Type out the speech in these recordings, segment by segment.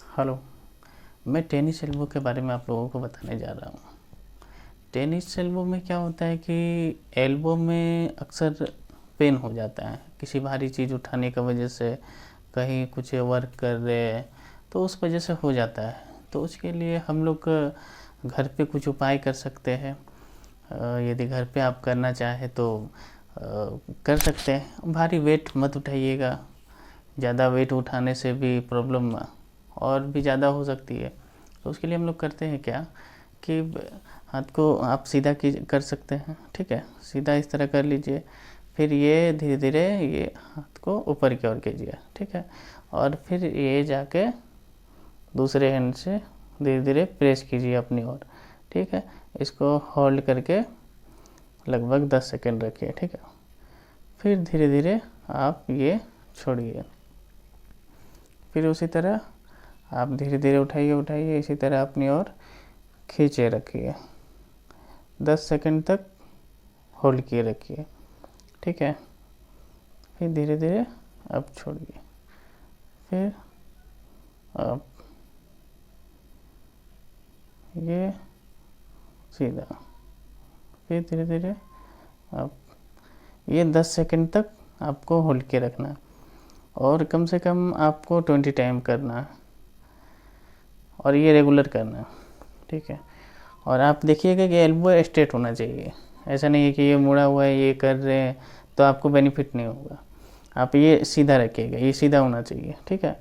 Hello. मैं tennis elbow के बारे में आप लोगों को बताने जा रहा हूँ। टेनिस एल्बो में क्या होता है कि एल्बो में अक्सर पेन हो जाता है किसी भारी चीज़ उठाने की वजह से, कहीं कुछ वर्क कर रहे तो उस वजह से हो जाता है। तो उसके लिए हम लोग घर पे कुछ उपाय कर सकते हैं। यदि घर पे आप करना चाहें तो कर सकते हैं। भारी वेट मत उठाइएगा, ज़्यादा वेट उठाने से भी प्रॉब्लम और भी ज़्यादा हो सकती है। तो उसके लिए हम लोग करते हैं क्या कि हाथ को आप सीधा कर सकते हैं, ठीक है। सीधा इस तरह कर लीजिए, फिर ये धीरे धीरे ये हाथ को ऊपर की ओर कीजिए, ठीक है। और फिर ये जाके दूसरे हैंड से धीरे धीरे प्रेस कीजिए अपनी ओर, ठीक है। इसको होल्ड करके लगभग 10 सेकंड रखिए, ठीक है। फिर धीरे धीरे आप ये छोड़िए। फिर उसी तरह आप धीरे धीरे उठाइए, इसी तरह अपनी ओर खींचे रखिए, 10 सेकंड तक होल्ड किए रखिए, ठीक है। फिर धीरे धीरे आप छोड़िए। फिर आप ये सीधा, फिर धीरे धीरे आप ये 10 सेकंड तक आपको होल्ड के रखना है और कम से कम आपको 20 टाइम करना है और ये रेगुलर करना है, ठीक है। और आप देखिएगा कि एल्बो स्ट्रेट होना चाहिए। ऐसा नहीं है कि ये मुड़ा हुआ है, ये कर रहे हैं तो आपको बेनिफिट नहीं होगा। आप ये सीधा रखिएगा, ये सीधा होना चाहिए, ठीक है।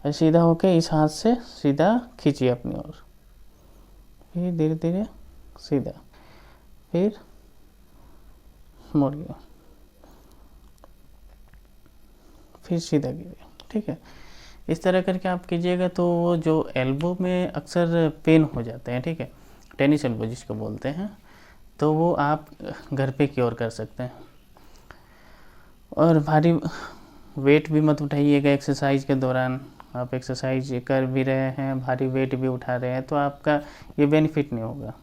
और सीधा होके इस हाथ से सीधा खींचिए अपनी ओर, फिर धीरे धीरे सीधा, फिर मोड़िए, फिर सीधा कीजिए, ठीक है। इस तरह करके आप कीजिएगा तो वो जो एल्बो में अक्सर पेन हो जाते हैं, ठीक है, टेनिस एल्बो जिसको बोलते हैं, तो वो आप घर पे क्योर कर सकते हैं। और भारी वेट भी मत उठाइएगा एक्सरसाइज के दौरान। आप एक्सरसाइज कर भी रहे हैं, भारी वेट भी उठा रहे हैं तो आपका ये बेनिफिट नहीं होगा।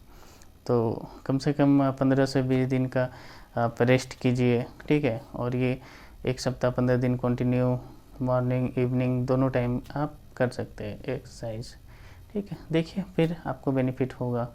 तो कम से कम 15 से 20 दिन का आप रेस्ट कीजिए, ठीक है। और ये 1 सप्ताह 15 दिन कंटिन्यू मॉर्निंग इवनिंग दोनों टाइम आप कर सकते हैं एक्सरसाइज, ठीक है। देखिए फिर आपको बेनिफिट होगा।